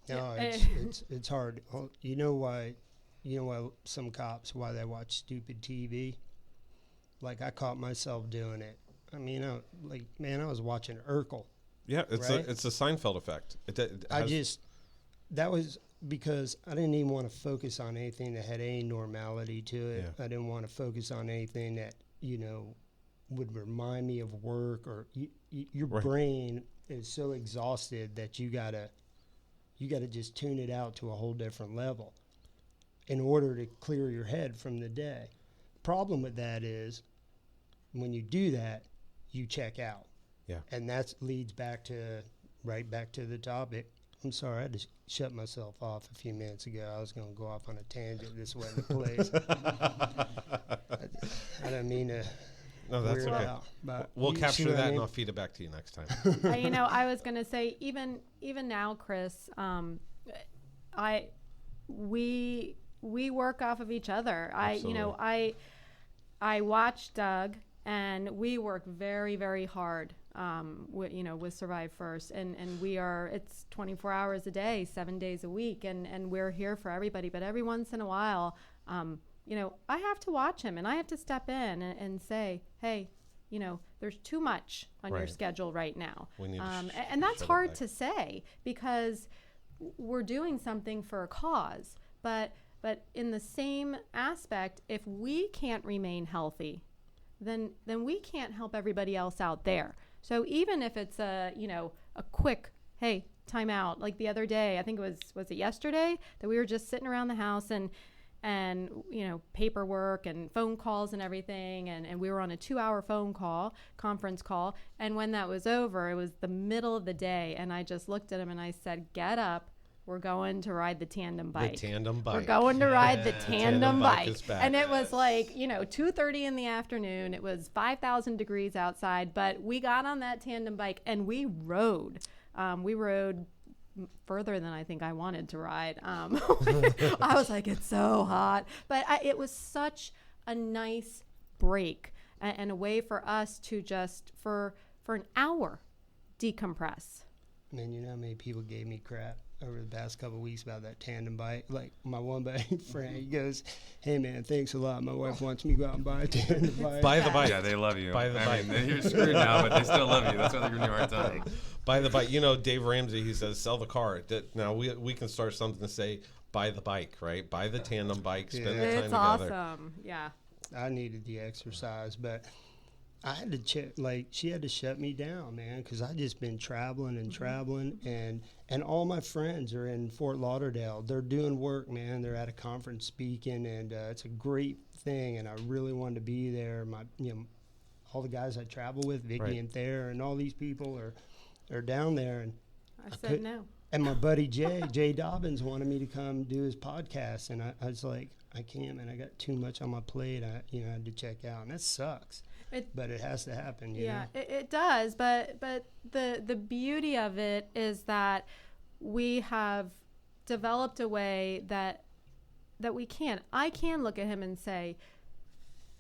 No, it's hard. You know why some cops, why they watch stupid TV? Like, I caught myself doing it. I mean, I was watching Urkel. Yeah, it's right? a Seinfeld effect. That was because I didn't even want to focus on anything that had any normality to it. Yeah. I didn't want to focus on anything that, would remind me of work, or your Right. brain is so exhausted that you gotta just tune it out to a whole different level in order to clear your head from the day. Problem with that is when you do that, you check out. Yeah. And that leads right back to the topic. I'm sorry, I had to shut myself off a few minutes ago. I was going to go off on a tangent. This wasn't the place. I don't mean to. No, that's weird okay. out, but We'll you see capture what I that mean? and I'll feed it back to you next time. I was going to say, even now, Chris, we work off of each other. Absolutely. I watch Doug, and we work very, very hard. With Survive First, and it's 24 hours a day, 7 days a week, and we're here for everybody. But every once in a while, I have to watch him, and I have to step in and say, hey, there's too much on your Right. schedule right now. We need to and that's shut it hard back. to say because we're doing something for a cause. But in the same aspect, if we can't remain healthy, then we can't help everybody else out there. So even if it's a quick, hey, time out, like the other day, I think was it yesterday that we were just sitting around the house and paperwork and phone calls and everything. And we were on a 2-hour conference call. And when that was over, it was the middle of the day. And I just looked at him and I said, get up. We're going to ride the tandem bike. The tandem bike. We're going to ride the tandem bike. is back. And it was like, 2:30 in the afternoon. It was 5,000 degrees outside, but we got on that tandem bike and we rode. We rode further than I think I wanted to ride. I was like, it's so hot. But it was such a nice break and a way for us to just, for an hour, decompress. Man, you know how many people gave me crap over the past couple of weeks about that tandem bike? Like my one buddy friend, he goes, hey man, thanks a lot. My wife wants me to go out and buy a tandem bike. Buy the bike. Yeah, they love you. Buy the bike. Mean, you're screwed now, but they still love you. That's why they're giving you a hard time. Buy the bike. Dave Ramsey, he says, sell the car. Now we can start something to say, buy the bike, right? Buy the tandem bike, spend the time It's together. awesome. Yeah. I needed the exercise, but I had to check, she had to shut me down, man, because I just been traveling and traveling, and all my friends are in Fort Lauderdale. They're doing work, man. They're at a conference speaking, and it's a great thing, and I really wanted to be there. All the guys I travel with, Vicky Right. and Thayer, and all these people are down there, and I said no. and my buddy Jay Dobbins wanted me to come do his podcast, and I was like, I can't, man. I got too much on my plate. I had to check out, and that sucks. But it has to happen, you know? It does. But the beauty of it is that we have developed a way that I can look at him and say,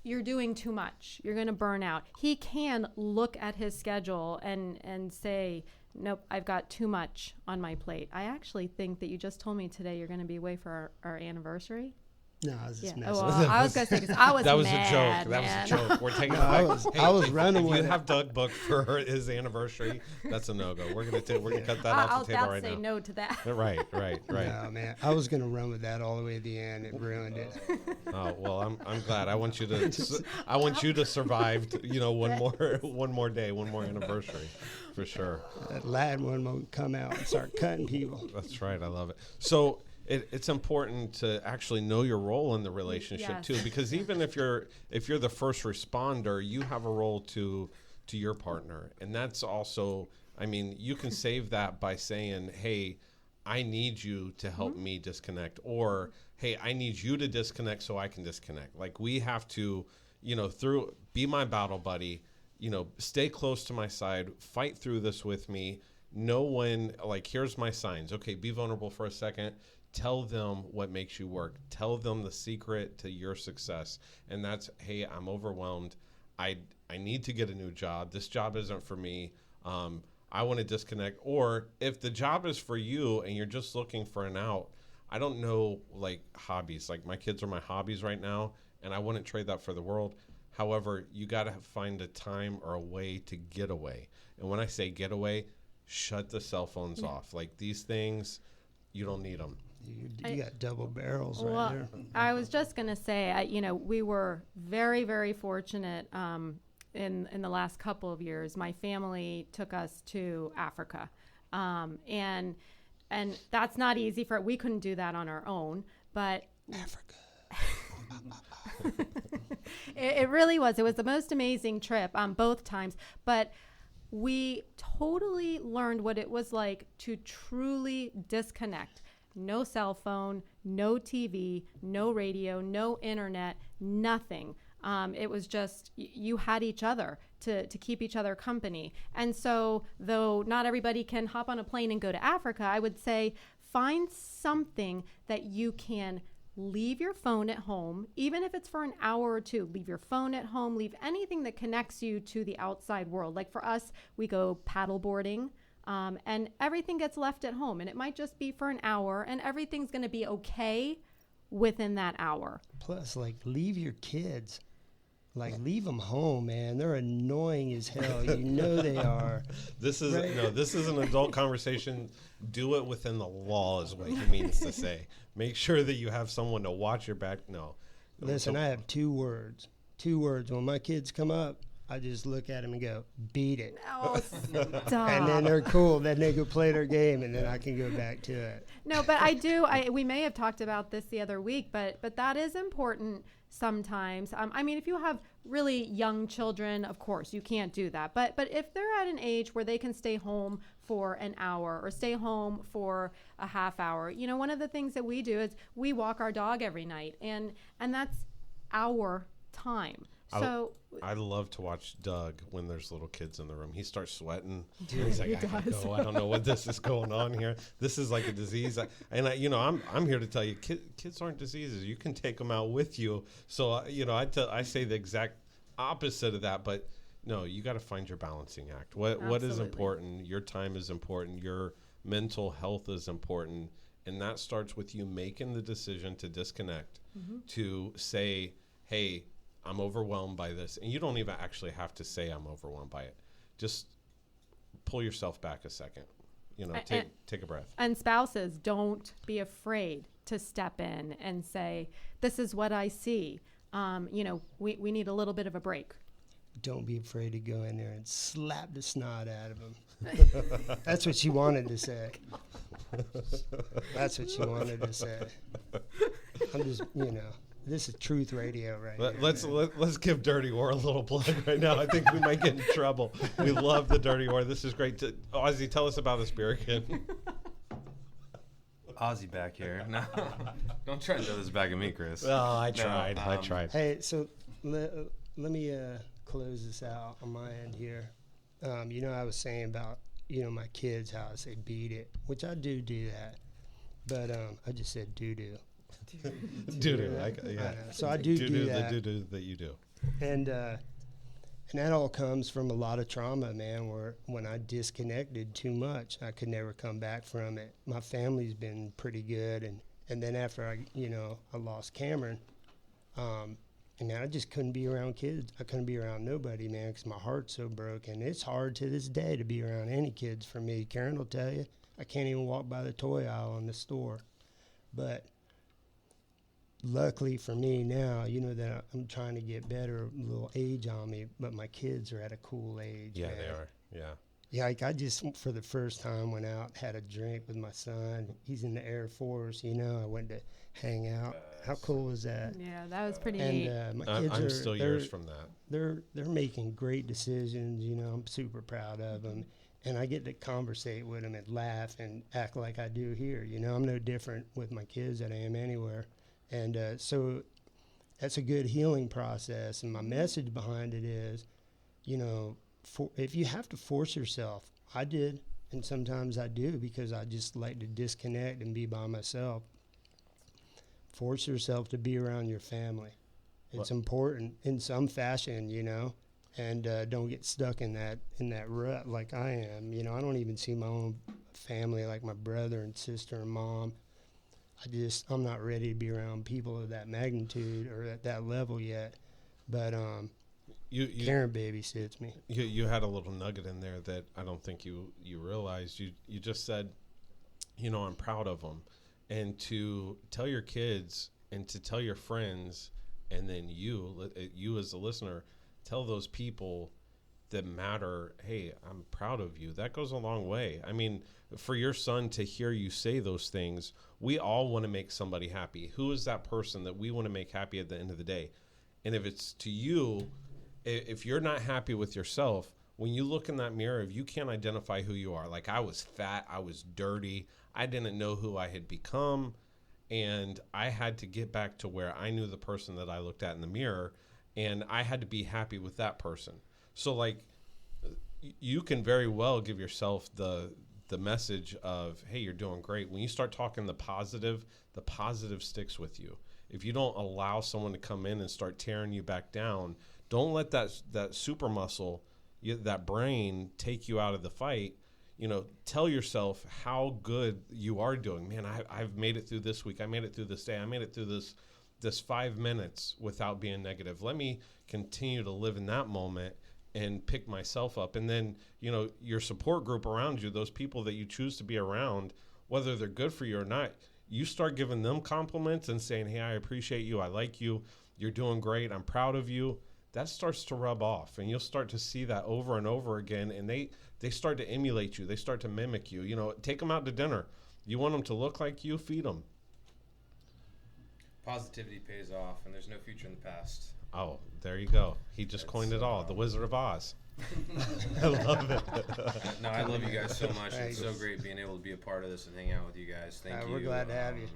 you're doing too much. You're going to burn out. He can look at his schedule and say, nope, I've got too much on my plate. I actually think that you just told me today you're going to be away for our anniversary. No, I was just Yeah. messing. Well, I was going to say, because I was That was mad, a joke. That man. was a joke. We're taking No, it I back. was- I was running if with you it. have Doug booked for his anniversary, that's a no-go. We're gonna cut that I off was the about table to right say now. no to that. Right. No, man. I was going to run with that all the way to the end. It ruined it. Oh well, I'm glad. I want you to survive. One more day, one more anniversary, for sure. That lad one won't come out and start cutting people. That's right. I love it. So it's important to actually know your role in the relationship Yes. too, because even if you're the first responder, you have a role to your partner, and that's also. I mean, you can save that by saying, "Hey, I need you to help me disconnect," or "Hey, I need you to disconnect so I can disconnect." Like we have to, be my battle buddy. Stay close to my side, fight through this with me. Know when, here's my signs. Okay, be vulnerable for a second. Tell them what makes you work. Tell them the secret to your success. And that's, hey, I'm overwhelmed. I need to get a new job. This job isn't for me. I want to disconnect. Or if the job is for you and you're just looking for an out, I don't know, hobbies. My kids are my hobbies right now, and I wouldn't trade that for the world. However, you got to find a time or a way to get away. And when I say get away, shut the cell phones off. These things, you don't need them. You got double barrels Well, right there. I was just going to say, we were very, very fortunate in the last couple of years. My family took us to Africa, and that's not easy we couldn't do that on our own, but Africa. It really was. It was the most amazing trip both times. But we totally learned what it was like to truly disconnect. No cell phone, no TV, no radio, no internet, nothing. It was just you had each other to keep each other company. And so though not everybody can hop on a plane and go to Africa, I would say find something that you can leave your phone at home, even if it's for an hour or two. Leave your phone at home, leave anything that connects you to the outside world. Like for us, we go paddle boarding. And everything gets left at home, and it might just be for an hour, and everything's going to be okay within that hour. Plus, like, leave your kids. Like, leave them home, man. They're annoying as hell. You know they are. This is Right. no. This is an adult conversation. Do it within the law, is what he means to say. Make sure that you have someone to watch your back. No. Listen, I have 2 words. 2 words. When my kids come up, I just look at them and go, beat it. Oh, stop. And then they're cool. Then they go play their game, and then I can go back to it. No, but we may have talked about this the other week, but that is important sometimes. I mean, if you have really young children, of course, you can't do that. But if they're at an age where they can stay home for an hour or stay home for a half hour, you know, one of the things that we do is we walk our dog every night, and that's our time. So I love to watch Doug when there's little kids in the room. He starts sweating. He's like, I gotta go. I don't know what this is going on here. This is like a disease. I'm here to tell you, kids aren't diseases. You can take them out with you. So I say the exact opposite of that. But no, you got to find your balancing act. What is Absolutely. important? Your time is important. Your mental health is important, and that starts with you making the decision to disconnect. To say, hey, I'm overwhelmed by this. And you don't even actually have to say I'm overwhelmed by it. Just pull yourself back a second. Take a breath. And spouses, don't be afraid to step in and say, this is what I see. We need a little bit of a break. Don't be afraid to go in there and slap the snot out of them. That's what she wanted to say. That's what she wanted to say. I'm just, this is truth radio right here. Let's give Dirty War a little plug right now. I think we might get in trouble. We love the Dirty War. This is great. Ozzy, tell us about this beer again. Ozzy back here. No, don't try to throw this back at me, Chris. Oh, I tried. I tried. Hey, so let me close this out on my end here. I was saying about, my kids, how I say beat it, which I do that. But I just said doo-doo. Doo-doo. Yeah. So I do that. The doo-doo that you do. And that all comes from a lot of trauma, man, where when I disconnected too much, I could never come back from it. My family's been pretty good. And then after I lost Cameron, and I just couldn't be around kids. I couldn't be around nobody, man, because my heart's so broken. It's hard to this day to be around any kids for me. Karen will tell you, I can't even walk by the toy aisle in the store. But luckily for me now, that I'm trying to get better, a little age on me, but my kids are at a cool age. Yeah, man. they are. Yeah. Yeah, like I just, for the first time, went out, had a drink with my son. He's in the Air Force, I went to hang out. How cool was that? Yeah, that was pretty neat. And my kids I'm still years from that. They're making great decisions. I'm super proud of them, and I get to conversate with them and laugh and act like I do here. I'm no different with my kids than I am anywhere, and so that's a good healing process. And my message behind it is, if you have to force yourself, I did, and sometimes I do because I just like to disconnect and be by myself. Force yourself to be around your family. It's important in some fashion, and don't get stuck in that rut like I am. I don't even see my own family like my brother and sister and mom. I'm not ready to be around people of that magnitude or at that level yet. But Karen babysits me. You had a little nugget in there that I don't think you realized. You just said, I'm proud of them. And to tell your kids and to tell your friends, and then you as a listener, tell those people that matter, hey, I'm proud of you. That goes a long way. I mean, for your son to hear you say those things, we all want to make somebody happy. Who is that person that we want to make happy at the end of the day? And if it's to you, if you're not happy with yourself, when you look in that mirror, if you can't identify who you are, like I was fat, I was dirty, I didn't know who I had become, and I had to get back to where I knew the person that I looked at in the mirror, and I had to be happy with that person. So like, you can very well give yourself the message of, hey, you're doing great. When you start talking the positive sticks with you. If you don't allow someone to come in and start tearing you back down, don't let that super muscle, that brain take you out of the fight. Tell yourself how good you are doing. Man, I've made it through this week. I made it through this day. I made it through this 5 minutes without being negative. Let me continue to live in that moment and pick myself up. And then, your support group around you, those people that you choose to be around, whether they're good for you or not, you start giving them compliments and saying, hey, I appreciate you. I like you. You're doing great. I'm proud of you. That starts to rub off, and you'll start to see that over and over again. And they start to emulate you. They start to mimic you. Take them out to dinner. You want them to look like you, feed them. Positivity pays off, and there's no future in the past. Oh, there you go. He just coined it all. The Wizard of Oz. I love it. No, I love you guys so much. Thanks. It's so great being able to be a part of this and hang out with you guys. Thank you. We're glad to have you.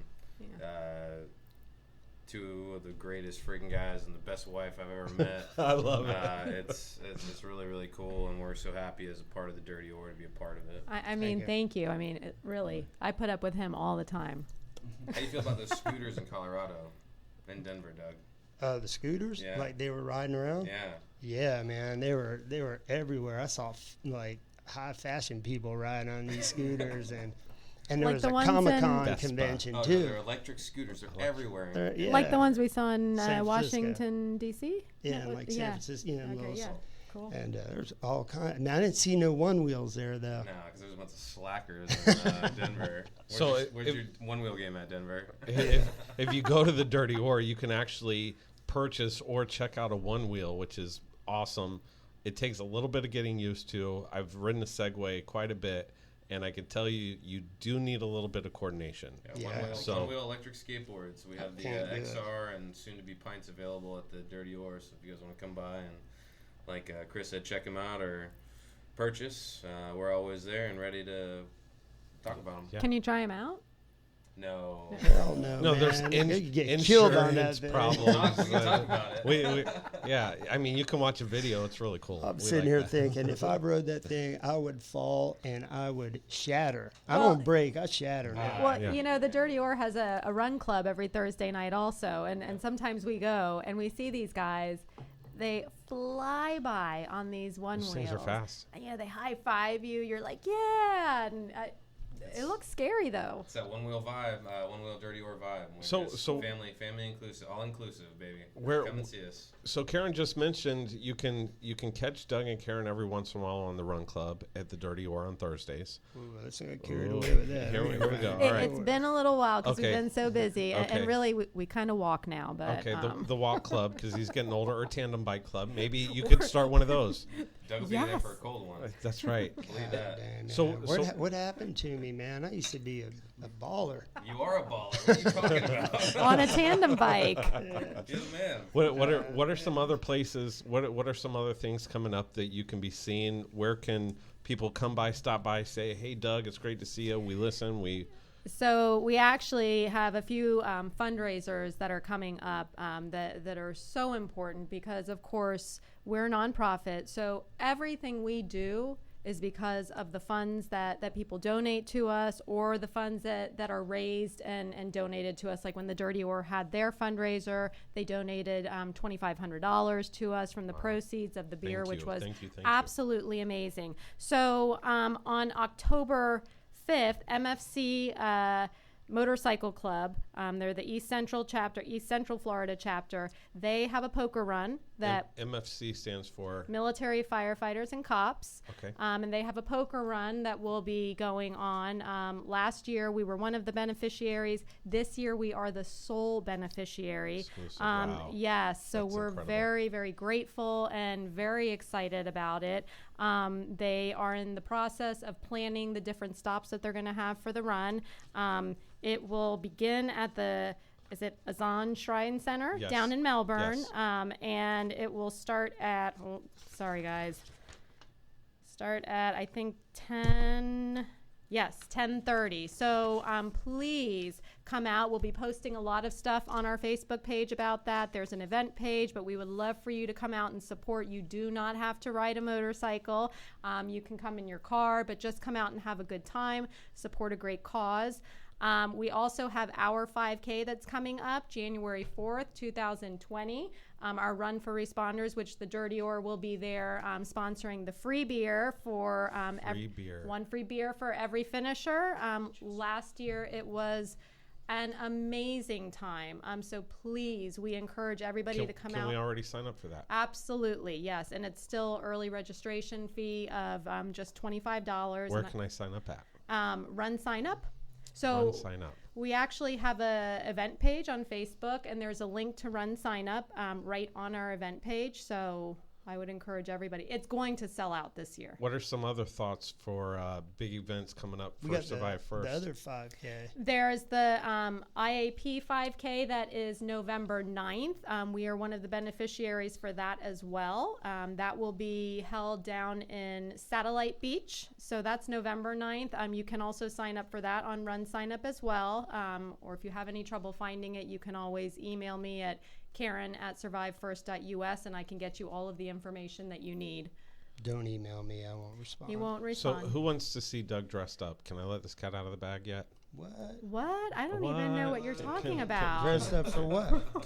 Two of the greatest freaking guys and the best wife I've ever met. I love it. It's really, really cool, and we're so happy as a part of the Dirty Or to be a part of it. I mean, thank you. I mean, really, I put up with him all the time. How do you feel about those scooters in Colorado, in Denver, Doug? The scooters, Yeah. like they were riding around. Yeah. Yeah, man, they were everywhere. I saw like high fashion people riding on these scooters, and there Like was the a ones in- Comic-Con Vespa. convention Oh, too. no, they're electric scooters. They're everywhere. Yeah. Like the ones we saw in San Francisco. Washington, D.C.? Yeah, like San Francisco, Okay, those. yeah. Cool. And there's all kinds. Now I didn't see no one wheels there though. No, because there's a bunch of slackers in Denver. Where's your one-wheel game at, Denver? If you go to the Dirty Or, you can actually purchase or check out a one wheel, which is awesome. It takes a little bit of getting used to. I've ridden the Segway quite a bit, and I can tell you, you do need a little bit of coordination. Yeah. One-wheel electric skateboards. We have the can't do it. XR and soon-to-be Pints available at the Dirty Or, so if you guys want to come by and, like Chris said, check them out or purchase, we're always there and ready to talk about them. Yeah. Can you try him out? No. Hell no, No, man. there's You get killed on that insurance thing. problems. We can talk about it. Yeah, I mean, you can watch a video. It's really cool. I'm We sitting like here that. thinking, if I rode that thing, I would fall and I would shatter. I Well- don't break, I shatter now. Well, Yeah. the Dirty Or has a run club every Thursday night also, and sometimes we go and we see these guys. They fly by on these one Those wheels. things are fast. And, they high five you. You're like, yeah. And it looks scary though. It's that one-wheel vibe, one-wheel Dirty Or vibe. We're So- just so- family inclusive, all inclusive, baby. Where- Come and see us. So Karen just mentioned you can catch Doug and Karen every once in a while on the Run Club at the Dirty Or on Thursdays. Ooh, let's not get carried Ooh. away with that. Here we go. All It, right. It's been a little while because Okay. we've been so busy, and Okay. really we kind of walk now. But Okay, the walk club because he's getting older, or tandem bike club. Maybe you could start one of those. Doug will be there Yes. for a cold one. That's right. Believe that. Damn, So- man. What happened to me, man? I used to be a baller. You are a baller. What are you talking about? on a tandem bike. You're the man. What are some other places? What are some other things coming up that you can be seeing? Where can people come by, stop by, say, hey, Doug, it's great to see you. We listen. So we actually have a few fundraisers that are coming up that are so important because, of course, we're a nonprofit. So everything we do is because of the funds that people donate to us, or the funds that are raised and donated to us. Like when the Dirty Or had their fundraiser, they donated $2,500 to us from the proceeds of the beer, Thank which you. was Thank you. absolutely amazing. So on October 5th, MFC Motorcycle Club, they're the East Central Florida chapter. They have a poker run that MFC stands for military, firefighters, and cops. Okay. And they have a poker run that will be going on. Last year, we were one of the beneficiaries. This year, we are the sole beneficiary. Exclusive. Wow. Yes, so That's we're incredible. very, very grateful and very excited about it. They are in the process of planning the different stops that they're going to have for the run. It will begin at the is it Azan Shrine Center Yes. down in Melbourne. Yes. And it will start at, sorry guys, start at I think 10:30. So please come out. We'll be posting a lot of stuff on our Facebook page about that. There's an event page, but we would love for you to come out and support. You do not have to ride a motorcycle. You can come in your car, but just come out and have a good time, support a great cause. We also have our 5K that's coming up January 4th, 2020. Our Run for Responders, which the Dirty Oar will be there sponsoring the free beer for one free beer for every finisher. Last year it was an amazing time. So please, we encourage everybody to come out. Can we already sign up for that? Absolutely, yes. And it's still early registration fee of just $25. Where can I sign up at? Run Sign Up. So Run Sign Up. we actually have a event page on Facebook, and there's a link to Run Sign Up right on our event page. So I would encourage everybody. It's going to sell out this year. What are some other thoughts for big events coming up We for got Survive First? the other 5K. There's the IAP 5K that is November 9th. We are one of the beneficiaries for that as well. That will be held down in Satellite Beach. So that's November 9th. You can also sign up for that on Run Sign Up as well. Or if you have any trouble finding it, you can always email me at Karen@survivefirst.us, and I can get you all of the information that you need. Don't email me. I won't respond. He won't So respond. who wants to see Doug dressed up? Can I let this cat out of the bag yet? What? I don't even know what you're talking about. Dressed up for what?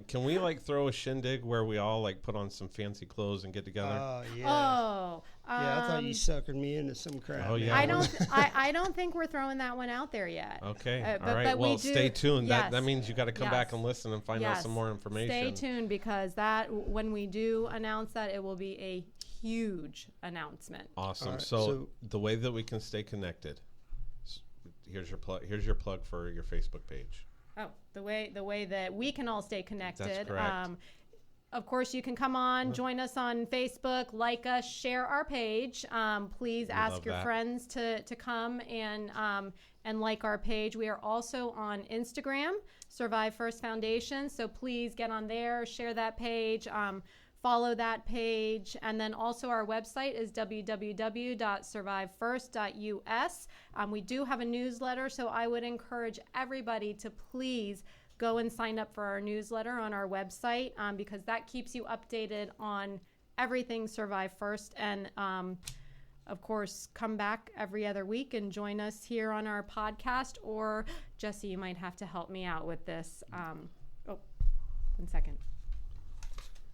Can we like throw a shindig where we all like put on some fancy clothes and get together? Oh, yeah. Oh. Yeah, I thought you suckered me into some crap. Oh, yeah. man. I don't think we're throwing that one out there yet. Okay. But- All right. but we Well, do- stay tuned. yes. That means you got to come back Yes. and listen and find out some more information. Stay tuned, because that when we do announce that, it will be a huge announcement. Awesome. All right, So so- the way that we can stay connected. Here's your plug. Here's your plug for your Facebook page. Oh, the way that we can all stay connected. That's correct. Of course, you can come on, join us on Facebook, like us, share our page. Please We ask love your that. friends to come and like our page. We are also on Instagram, Survive First Foundation. So please get on there, share that page, follow that page. And then also our website is www.survivefirst.us. We do have a newsletter, so I would encourage everybody to please go and sign up for our newsletter on our website, because that keeps you updated on everything Survive First. And of course, come back every other week and join us here on our podcast. Or Jesse, you might have to help me out with this. 1 second.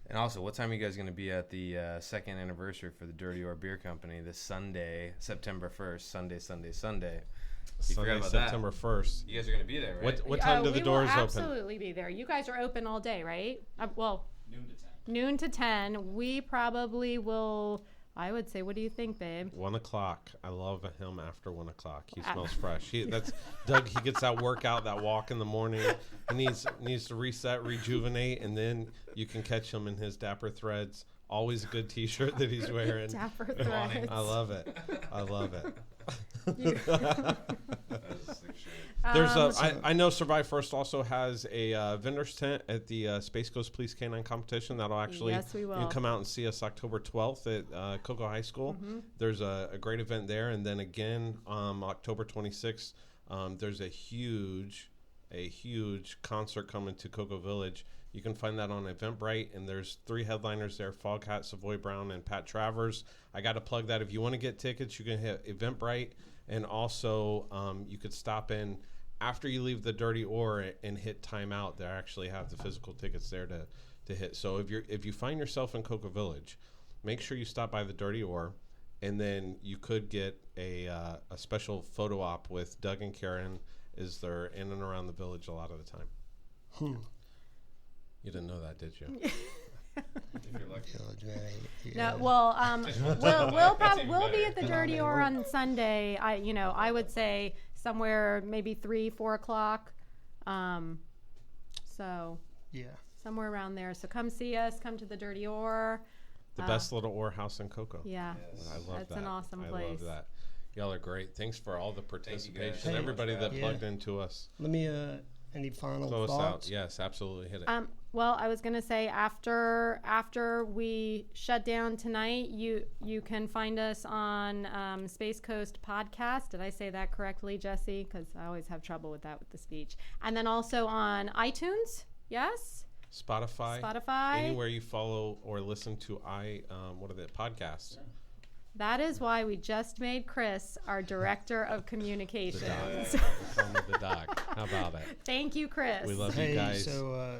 And also, what time are you guys going to be at the second anniversary for the Dirty Oar Beer Company this Sunday, September 1st, Sunday? You forgot Sunday, about September that. 1st. You guys are going to be there, right? What time do the doors We will open? absolutely be there. You guys are open all day, right? Well, Noon to 10. noon to 10. We probably will, I would say, what do you think, babe? 1 o'clock. I love him after 1 o'clock. He smells fresh. That's Doug. He gets that workout, that walk in the morning. He needs to reset, rejuvenate, and then you can catch him in his Dapper Threads. Always a good T-shirt that he's wearing. Dapper Threads. I love it. I love it. That's a sick shirt. I know Survive First also has a vendor's tent at the Space Coast Police Canine Competition. That'll actually, Yes, we you will. can come out and see us October 12th at Cocoa High School. Mm-hmm. There's a great event there. And then again, October 26th, there's a huge concert coming to Cocoa Village. You can find that on Eventbrite, and there's 3 headliners there: Foghat, Savoy Brown, and Pat Travers. I got to plug that. If you want to get tickets, you can hit Eventbrite, and also you could stop in after you leave the Dirty Oar and hit timeout. They actually have the physical tickets there to hit. So if you find yourself in Cocoa Village, make sure you stop by the Dirty Oar, and then you could get a special photo op with Doug and Karen as they're in and around the village a lot of the time. You didn't know that, did you? If you're lucky. No, well, we'll be at the Dirty Oar on Sunday. I would say somewhere maybe 3-4 o'clock. So Yeah. somewhere around there. So come see us. Come to the Dirty Oar. The best little oar house in Cocoa. Yeah, I love that's that. an awesome I place. love that. Y'all are great. Thanks for all the you guys participation. so much Everybody for that having plugged me. into us. Let me Any final Close thoughts? out. Yes, absolutely. Hit it. Well, I was gonna say after we shut down tonight, you can find us on Space Coast Podcast. Did I say that correctly, Jesse? Because I always have trouble with that with the speech. And then also on iTunes. Yes. Spotify. Anywhere you follow or listen to podcasts. That is why we just made Chris our director of communications. The doc. How about it? Thank you, Chris. We love Hey, you guys. so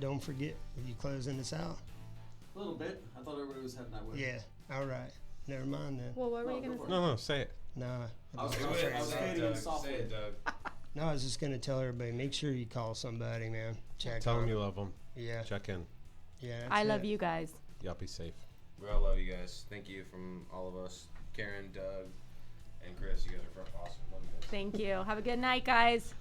don't forget, are you closing this out? A little bit. I thought everybody was heading that way. Yeah. All right. Never mind then. Well, what were No, you going go to for say? No, say it. Nah. I was fading in softly. No, I was just gonna tell everybody, make sure you call somebody, man. Check Tell on them you love them. Yeah. Check in. Yeah. I that's love it. you guys. Y'all be safe. We all love you guys. Thank you from all of us. Karen, Doug, and Chris. You guys are awesome. Love you guys. Thank you. Have a good night, guys.